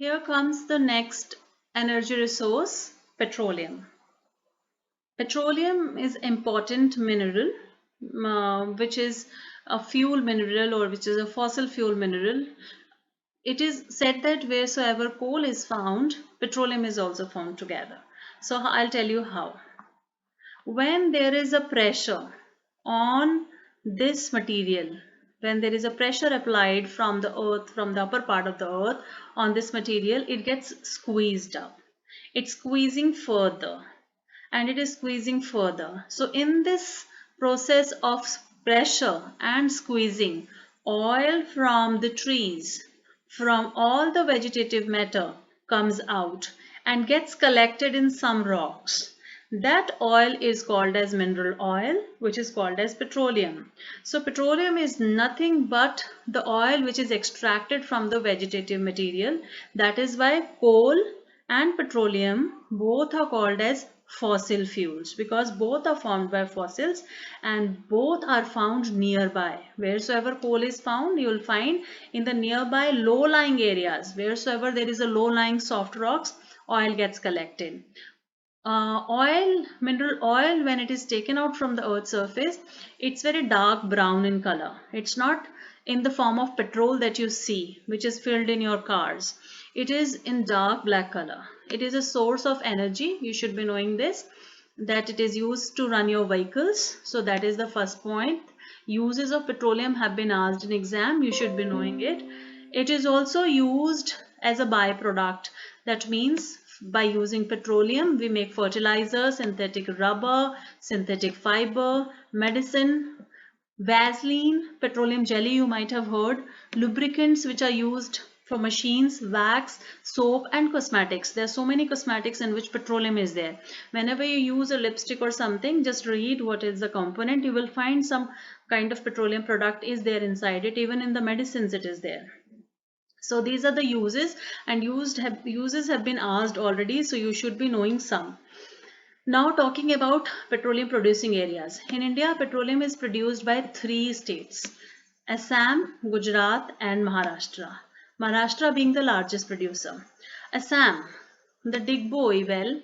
Here comes the next energy resource, petroleum. Petroleum is important mineral, which is a fuel mineral or which is a fossil fuel mineral. It is said that wheresoever coal is found, petroleum is also found together. So I'll tell you how. When there is a pressure on this material, when there is a pressure applied from the earth, from the upper part of the earth on this material, it gets squeezed up. It's squeezing further and it is squeezing further. So in this process of pressure and squeezing, oil from the trees, from all the vegetative matter comes out and gets collected in some rocks. That oil is called as mineral oil, which is called as petroleum. So petroleum is nothing but the oil which is extracted from the vegetative material. That is why coal and petroleum both are called as fossil fuels, because both are formed by fossils and both are found nearby. Wheresoever coal is found, you will find in the nearby low-lying areas. Wheresoever there is a low-lying soft rocks, oil gets collected. Mineral oil, when it is taken out from the earth's surface, it's very dark brown in color. It's not in the form of petrol that you see, which is filled in your cars. It is in dark black color. It is a source of energy. You should be knowing this, that it is used to run your vehicles. So that is the first point. Uses of petroleum have been asked in exam. You should be knowing it. It is also used as a byproduct. That means by using petroleum, we make fertilizer, synthetic rubber, synthetic fiber, medicine, Vaseline, petroleum jelly you might have heard, lubricants which are used for machines, wax, soap and cosmetics. There are so many cosmetics in which petroleum is there. Whenever you use a lipstick or something, just read what is the component. You will find some kind of petroleum product is there inside it. Even in the medicines it is there. So these are the uses, and uses have been asked already, so you should be knowing some. Now talking about petroleum producing areas. In India, petroleum is produced by three states: Assam, Gujarat and Maharashtra. Maharashtra being the largest producer. Assam, the Digboi well,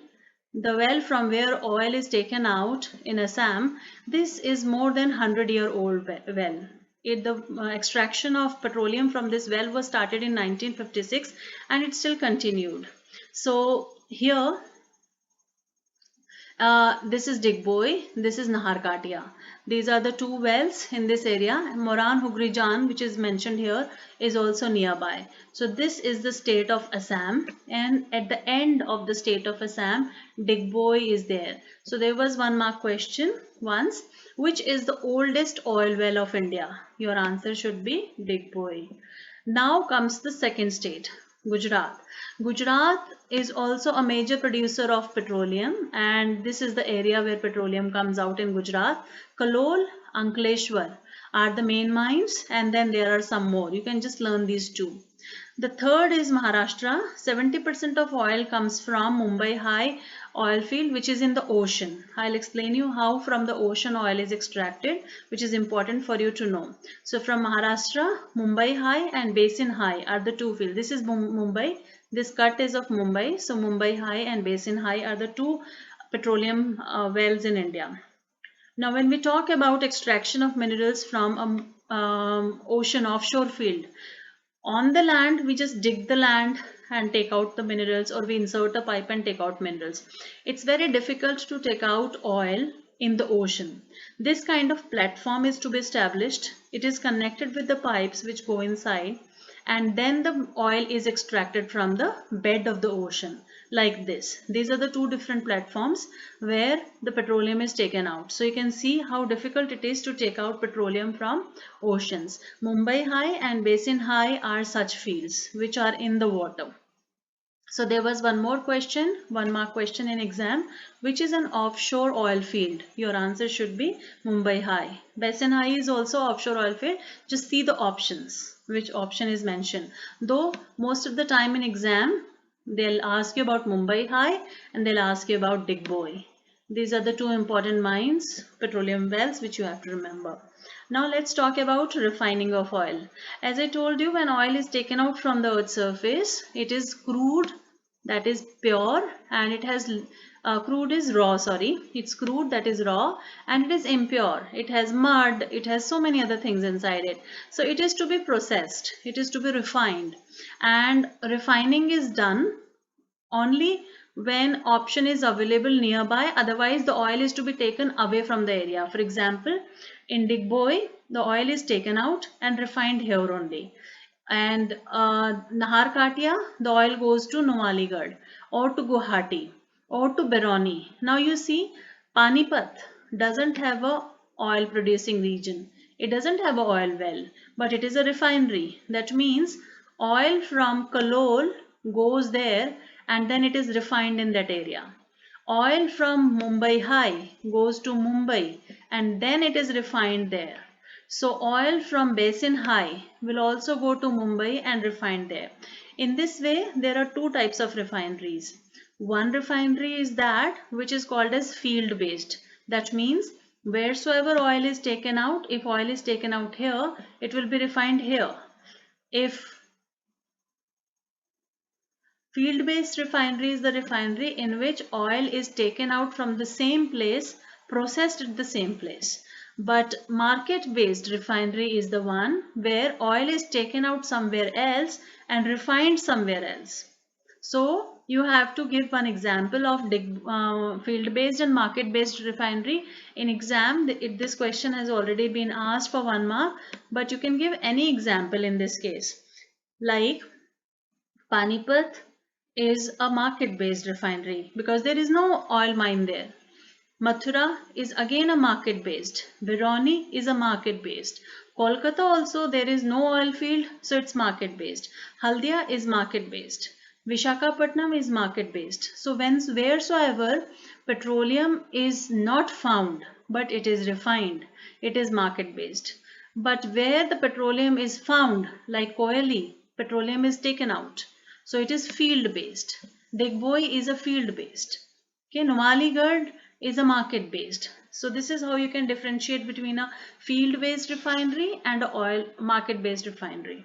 the well from where oil is taken out in Assam, this is more than 100-year-old well. The extraction of petroleum from this well was started in 1956 and it still continued. So here this is Digboi, this is Naharkatia. These are the two wells in this area. Moran Hugrijan, which is mentioned here, is also nearby. So this is the state of Assam, and at the end of the state of Assam, Digboi is there. So there was one mark question once. Which is the oldest oil well of India? Your answer should be Digboi. Now comes the second state, Gujarat. Gujarat is also a major producer of petroleum, and this is the area where petroleum comes out in Gujarat. Kalol, Ankleshwar are the main mines, and then there are some more. You can just learn these two. The third is Maharashtra. 70% of oil comes from Mumbai High oil field, which is in the ocean. I'll explain you how from the ocean oil is extracted, which is important for you to know. So from Maharashtra, Mumbai High and Basin High are the two fields. This is Mumbai. This cut is of Mumbai. So Mumbai High and Basin High are the two petroleum wells in India. Now, when we talk about extraction of minerals from ocean offshore field, on the land we just dig the land and take out the minerals, or we insert a pipe and take out minerals. It's very difficult to take out oil in the ocean. This kind of platform is to be established. It is connected with the pipes which go inside, and then the oil is extracted from the bed of the ocean like this. These are the two different platforms where the petroleum is taken out. So you can see how difficult it is to take out petroleum from oceans. Mumbai High and Basin High are such fields which are in the water. So there was one more question, one mark question in exam, which is an offshore oil field. Your answer should be Mumbai High. Basin High is also offshore oil field. Just see the options, which option is mentioned. Though most of the time in exam, they'll ask you about Mumbai High and they'll ask you about Digboi. These are the two important mines, petroleum wells, which you have to remember. Now let's talk about refining of oil. As I told you, when oil is taken out from the earth's surface, it is crude, that is pure, and it has crude is raw, sorry, it's crude, that is raw, and it is impure, it has mud, it has so many other things inside it. So it is to be processed, it is to be refined, and refining is done only when option is available nearby, otherwise the oil is to be taken away from the area. For example, in Digboi, the oil is taken out and refined here only. And Naharkatia, the oil goes to Nuwaligarh or to Guwahati or to Barauni. Now you see, Panipat doesn't have a oil producing region. It doesn't have a oil well, but it is a refinery. That means oil from Kalol goes there and then it is refined in that area. Oil from Mumbai High goes to Mumbai and then it is refined there. So oil from Basin High will also go to Mumbai and refined there. In this way, there are two types of refineries. One refinery is that which is called as field based. That means wheresoever oil is taken out, if oil is taken out here, it will be refined here. If field-based refinery is the refinery in which oil is taken out from the same place, processed at the same place. But market-based refinery is the one where oil is taken out somewhere else and refined somewhere else. So you have to give one example of field-based and market-based refinery. In exam, this question has already been asked for 1 mark, but you can give any example in this case. Like Panipat is a market-based refinery because there is no oil mine there. Mathura is again a market-based. Barauni is a market-based. Kolkata also there is no oil field, so it's market-based. Haldia is market-based. Vishakhapatnam is market-based. So wheresoever petroleum is not found, but it is refined, it is market-based. But where the petroleum is found, like Koyali, petroleum is taken out. So it is field-based. Digboi is a field-based. Okay, Nuwaligarh is a market-based. So this is how you can differentiate between a field-based refinery and a oil market-based refinery.